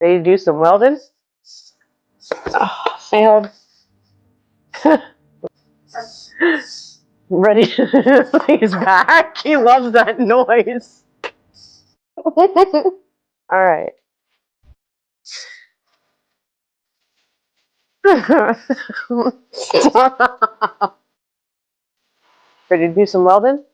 Ready to do some welding? Oh, failed. Ready? He's back. He loves that noise. All right. Ready to do some welding?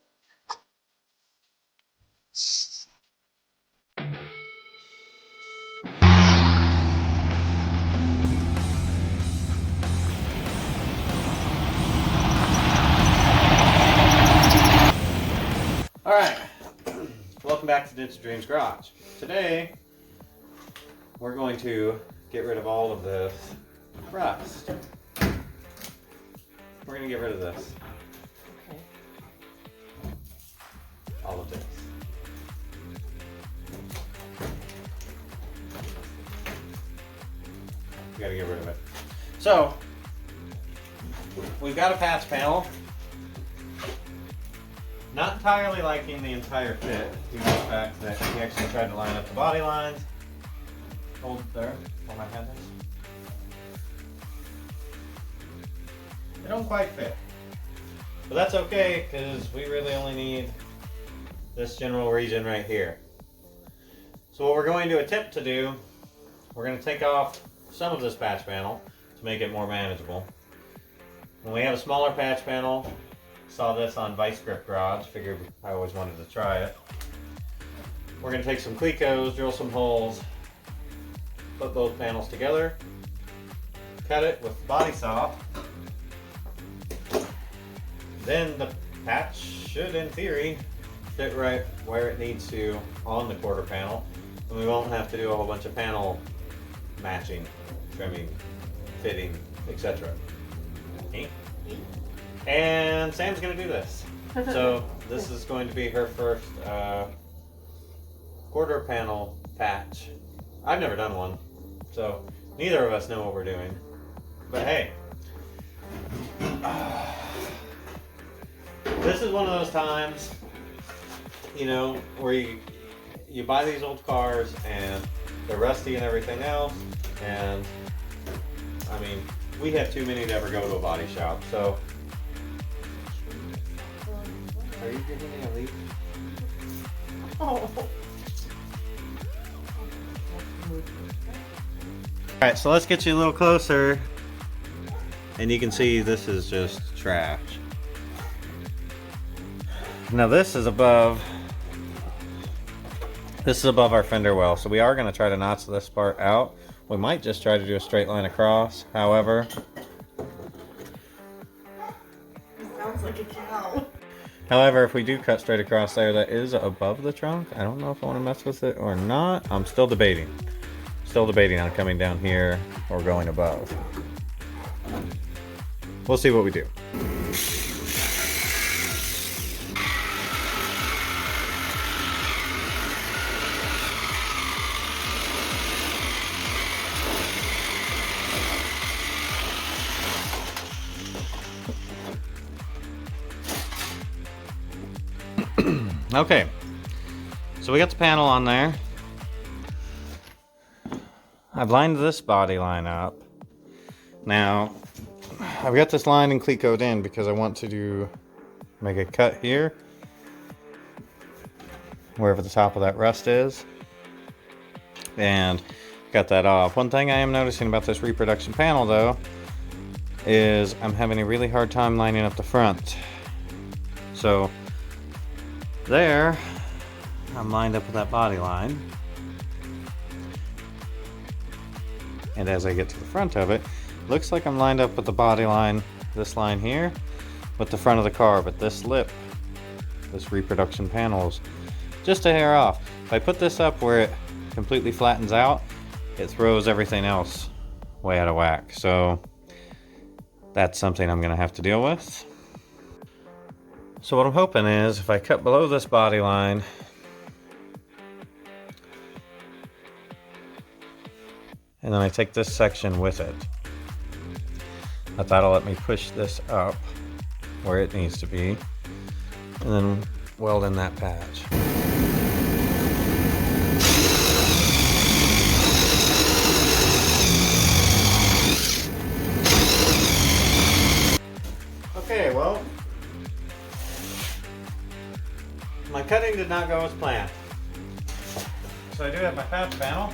Alright, welcome back to Dents Dreams Garage. Today, we're going to get rid of all of this rust. We're going to get rid of this. Okay. All of this. We got to get rid of it. So, we've got a patch panel. Not entirely liking the entire fit due to the fact that he actually tried to line up the body lines. Hold there, hold my hand there. They don't quite fit. But that's okay, because we really only need this general region right here. So what we're going to attempt to do, we're going to take off some of this patch panel to make it more manageable. When we have a smaller patch panel, saw this on Vice Grip Garage, figured I always wanted to try it. We're going to take some Clecos, drill some holes, put both panels together, cut it with the body saw. Then the patch should, in theory, fit right where it needs to on the quarter panel, and we won't have to do a whole bunch of panel matching, trimming, fitting, etc. Okay? And Sam's going to do this. So this is going to be her first quarter panel patch. I've never done one, so neither of us know what we're doing. But hey, this is one of those times, you know, where you buy these old cars and they're rusty and everything else, and I mean, we have too many to ever go to a body shop, so. Are you giving me a leak? Oh. Alright, so let's get you a little closer. And you can see this is just trash. Now this is above our fender well, so we are going to try to notch this part out. We might just try to do a straight line across, however. It sounds like a cow. However, if we do cut straight across there, that is above the trunk. I don't know if I want to mess with it or not. I'm still debating. Still debating on coming down here or going above. We'll see what we do. Okay, so we got the panel on there. I've lined this body line up. Now, I've got this line and Clecoed in because I want to make a cut here, wherever the top of that rust is, and got that off. One thing I am noticing about this reproduction panel though, is I'm having a really hard time lining up the front. So, there, I'm lined up with that body line. And as I get to the front of it, looks like I'm lined up with the body line, this line here, with the front of the car, but this lip, this reproduction panel is just a hair off. If I put this up where it completely flattens out, it throws everything else way out of whack. So that's something I'm gonna have to deal with. So what I'm hoping is if I cut below this body line, and then I take this section with it, that'll let me push this up where it needs to be, and then weld in that patch. cutting did not go as planned. So I do have my patch panel.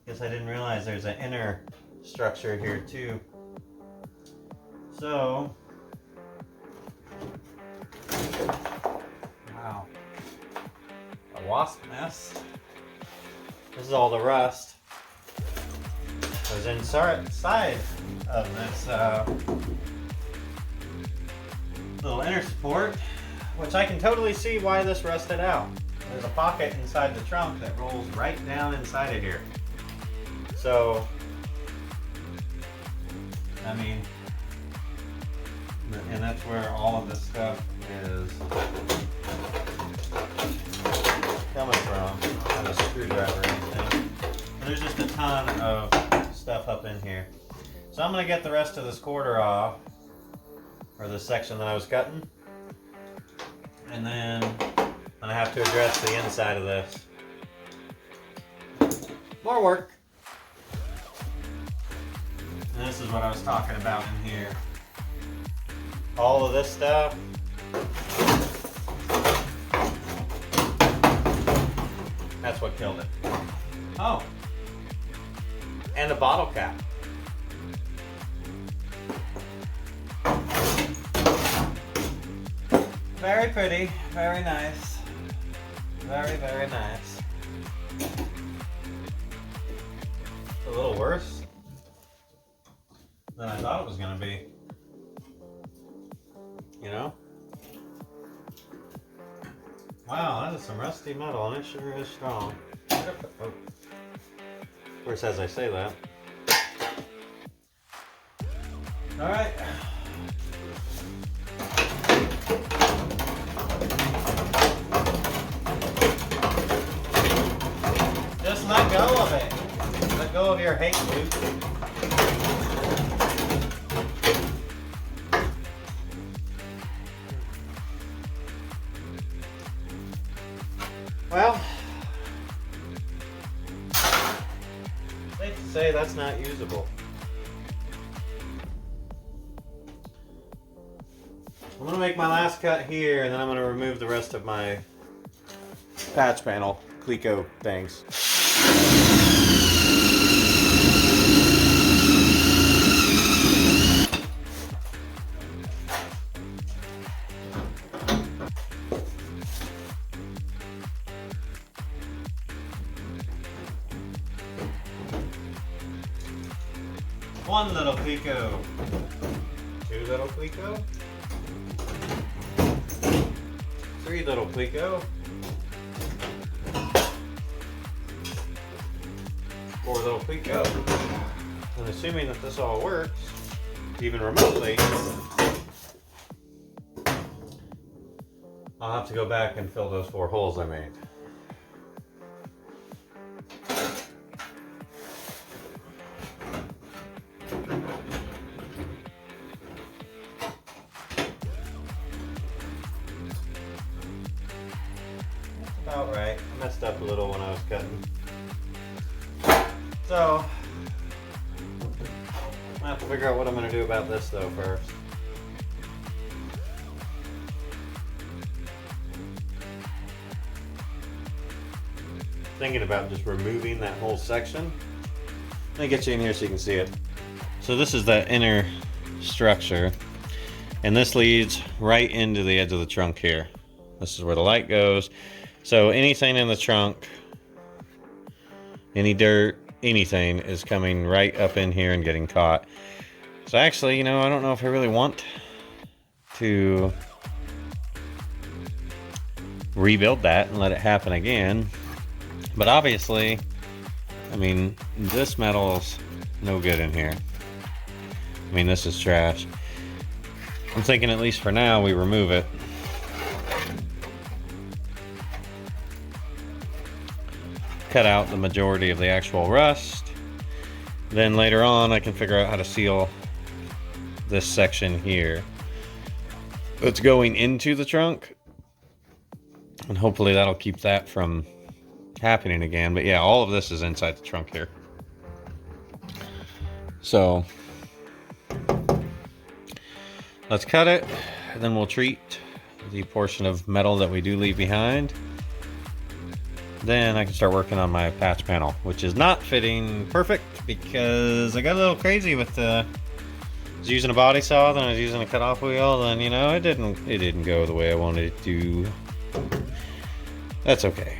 Guess I didn't realize there's an inner structure here too. So, wow, a wasp nest. This is all the rust that was inside of this little inner support, which I can totally see why this rusted out. There's a pocket inside the trunk that rolls right down inside of here. So, I mean, and that's where all of this stuff is coming from. I don't have a screwdriver or anything. And there's just a ton of stuff up in here. So I'm going to get the rest of this quarter off, or the section that I was cutting. And then I'm going to have to address the inside of this. More work. And this is what I was talking about in here. All of this stuff. That's what killed it. Oh. And a bottle cap. Very pretty, very nice. Very, very nice. A little worse than I thought it was going to be. You know? Wow, that is some rusty metal, and it sure is strong. Oh. Of course, as I say that. Alright. Just let go of it. Let go of your hate loop. Well, safe to say that's not usable. I'm going to make my last cut here, and then I'm going to remove the rest of my patch panel Cleco things. One little Cleco. Two little Cleco. Three little Cleco. Four little Cleco. And assuming that this all works, even remotely, I'll have to go back and fill those 4 holes I made. About right. I messed up a little when I was cutting. So, I have to figure out what I'm going to do about this though first. Thinking about just removing that whole section. Let me get you in here so you can see it. So this is the inner structure, and this leads right into the edge of the trunk here. This is where the light goes. So anything in the trunk, any dirt, anything is coming right up in here and getting caught. So actually, you know, I don't know if I really want to rebuild that and let it happen again. But obviously, I mean, this metal's no good in here. I mean, this is trash. I'm thinking at least for now we remove it. Cut out the majority of the actual rust. Then later on I can figure out how to seal this section here that's going into the trunk, and hopefully that'll keep that from happening again. But yeah, all of this is inside the trunk here. So Let's cut it, and then we'll treat the portion of metal that we do leave behind. Then I can start working on my patch panel, which is not fitting perfect because I got a little crazy with I was using a body saw, then I was using a cutoff wheel, and you know, it didn't go the way I wanted it to. That's okay.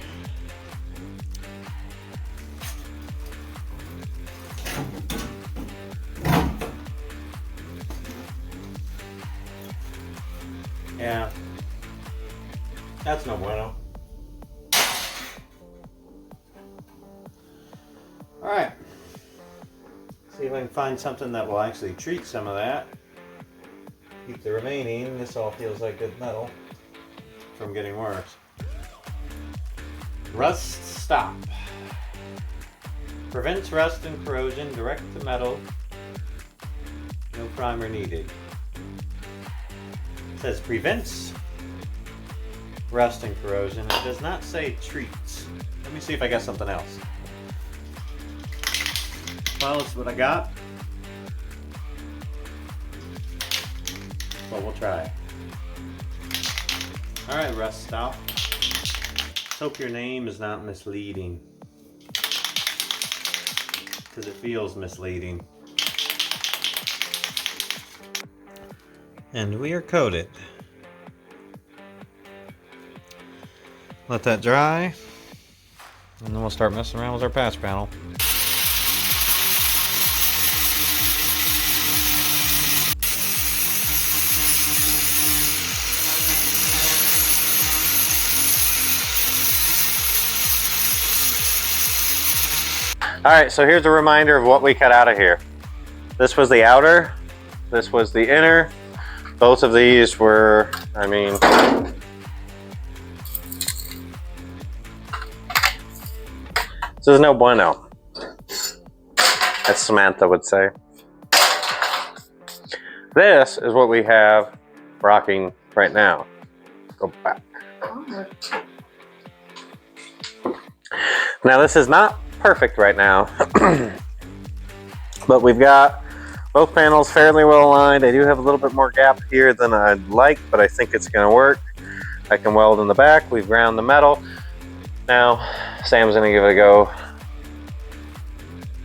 Yeah, that's no bueno. All right, see if I can find something that will actually treat some of that. Keep the remaining, this all feels like good metal, from getting worse. Rust stop. Prevents rust and corrosion direct to metal. No primer needed. It says prevents rust and corrosion. It does not say treats. Let me see if I got something else. Well, that's what I got. But we'll try. Alright, rust stop. Let's hope your name is not misleading. Because it feels misleading. And we are coated. Let that dry. And then we'll start messing around with our patch panel. Alright, so here's a reminder of what we cut out of here. This was the outer, this was the inner. Both of these were, I mean, this is no bueno, as Samantha would say. This is what we have rocking right now. Go back. Now this is not perfect right now, but we've got both panels fairly well aligned. I do have a little bit more gap here than I'd like, but I think it's going to work. I can weld in the back. We've ground the metal. Now Sam's going to give it a go.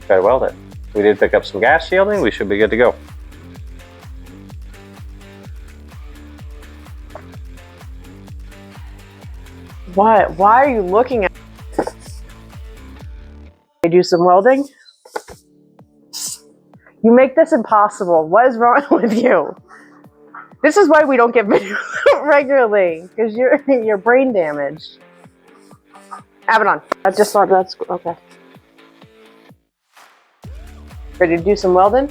Try to weld it. We did pick up some gas shielding. We should be good to go. What? Why are you looking at? I do some welding. You make this impossible. What is wrong with you? This is why we don't get video regularly, because you're brain damaged. Abaddon. I just thought that's okay. Ready to do some welding?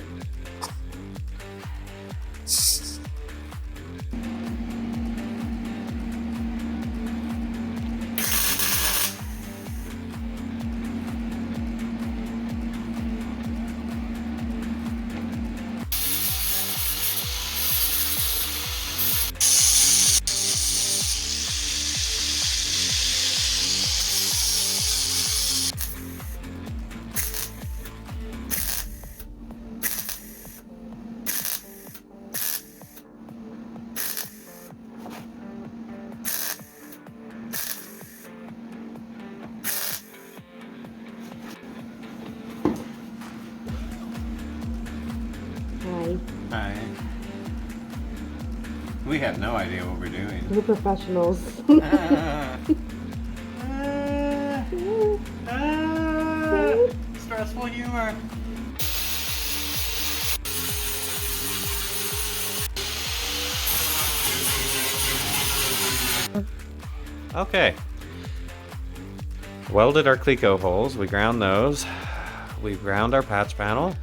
Hi. We have no idea what we're doing. We're professionals. Stressful humor. Okay. Welded our Cleco holes. We ground those. We ground our patch panel.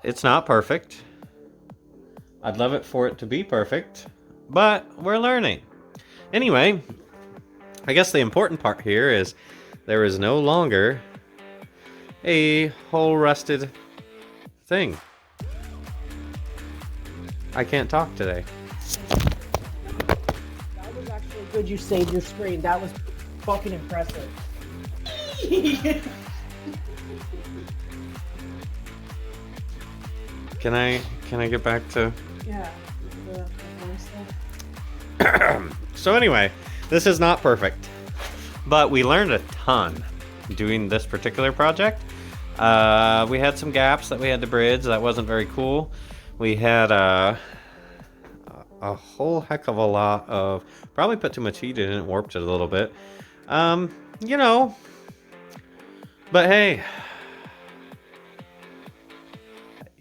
It's not perfect. I'd love it for it to be perfect, but we're learning. Anyway, I guess the important part here is there is no longer a hole rusted thing. I can't talk today. That was actually good. You saved your screen. That was fucking impressive. Can I get back to Yeah. The phone stuff. So anyway, this is not perfect, but we learned a ton doing this particular project. We had some gaps that we had to bridge. That wasn't very cool. We had a whole heck of a lot of, probably put too much heat in it and warped it a little bit. You know, but hey.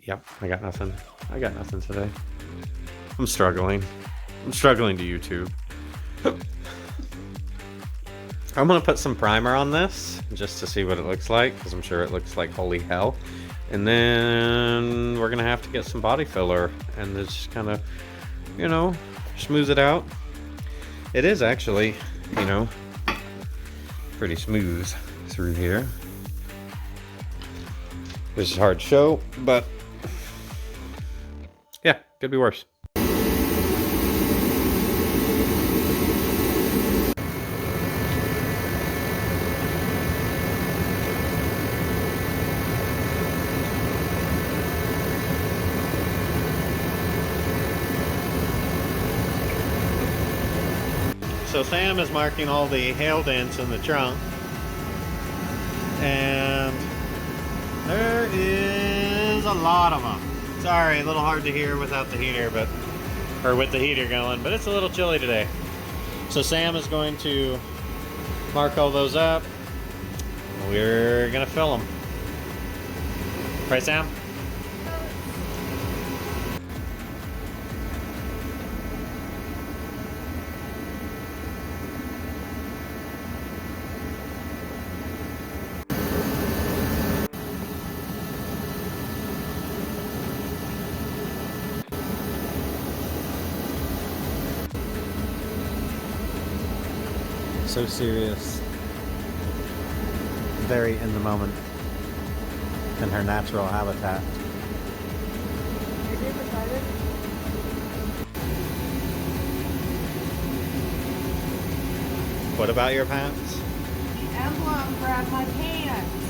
Yep, I got nothing. I got nothing today. I'm struggling. I'm struggling to YouTube. I'm gonna put some primer on this just to see what it looks like, because I'm sure it looks like holy hell. And then we're gonna have to get some body filler and just kind of, you know, smooth it out. It is actually, you know, pretty smooth through here. This is hard to show, but yeah, could be worse. So Sam is marking all the hail dents in the trunk, and there is a lot of them. Sorry, a little hard to hear without the heater, or with the heater going, but it's a little chilly today. So Sam is going to mark all those up. We're gonna fill them. Right, Sam? So serious, very in the moment, in her natural habitat. What about your pants? The emblem grabbed my pants.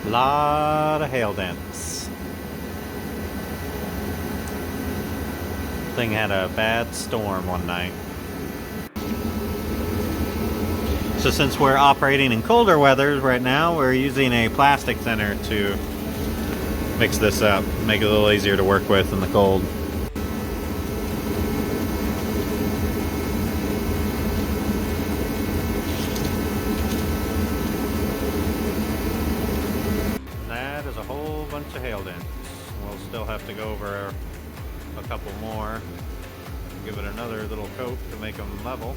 Lot of hail dents. Thing had a bad storm one night. So since we're operating in colder weathers right now, we're using a plastic thinner to mix this up, make it a little easier to work with in the cold. Bunch of hail dents. We'll still have to go over a couple more, give it another little coat to make them level.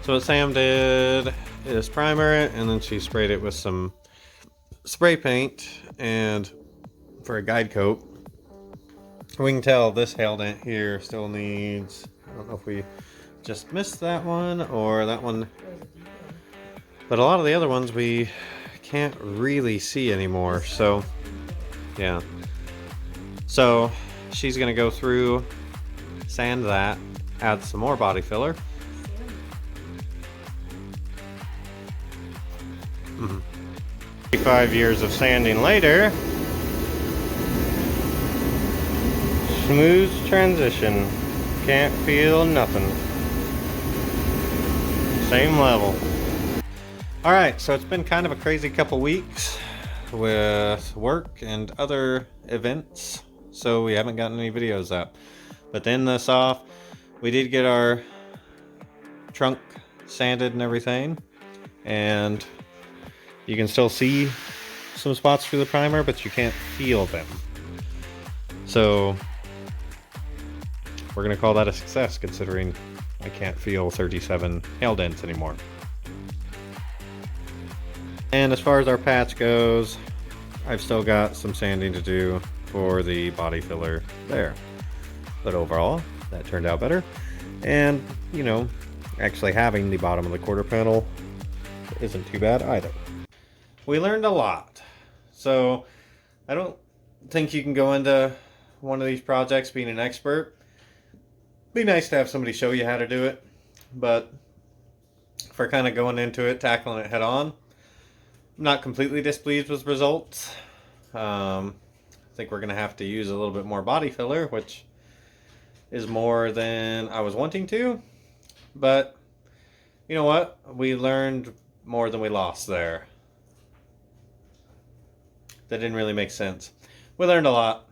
So what Sam did is primer it, and then she sprayed it with some spray paint and for a guide coat. We can tell this hail dent here still needs, I don't know if we just missed that one or that one, but a lot of the other ones we can't really see anymore. So yeah, so she's gonna go through, sand that, add some more body filler. 5 years of sanding later, smooth transition, can't feel nothing, same level. All right, so it's been kind of a crazy couple weeks with work and other events, so we haven't gotten any videos up. But to end this off, we did get our trunk sanded and everything, and you can still see some spots through the primer, but you can't feel them. So we're gonna call that a success, considering I can't feel 37 hail dents anymore. And as far as our patch goes, I've still got some sanding to do for the body filler there. But overall, that turned out better. And, you know, actually having the bottom of the quarter panel isn't too bad either. We learned a lot. So I don't think you can go into one of these projects being an expert. Be nice to have somebody show you how to do it, but for kind of going into it, tackling it head on, I'm not completely displeased with results. I think we're going to have to use a little bit more body filler, which is more than I was wanting to, but you know what? We learned more than we lost there. That didn't really make sense. We learned a lot.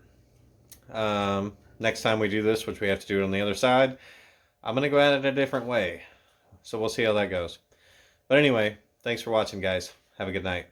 Next time we do this, which we have to do it on the other side, I'm going to go at it a different way. So we'll see how that goes. But anyway, thanks for watching, guys. Have a good night.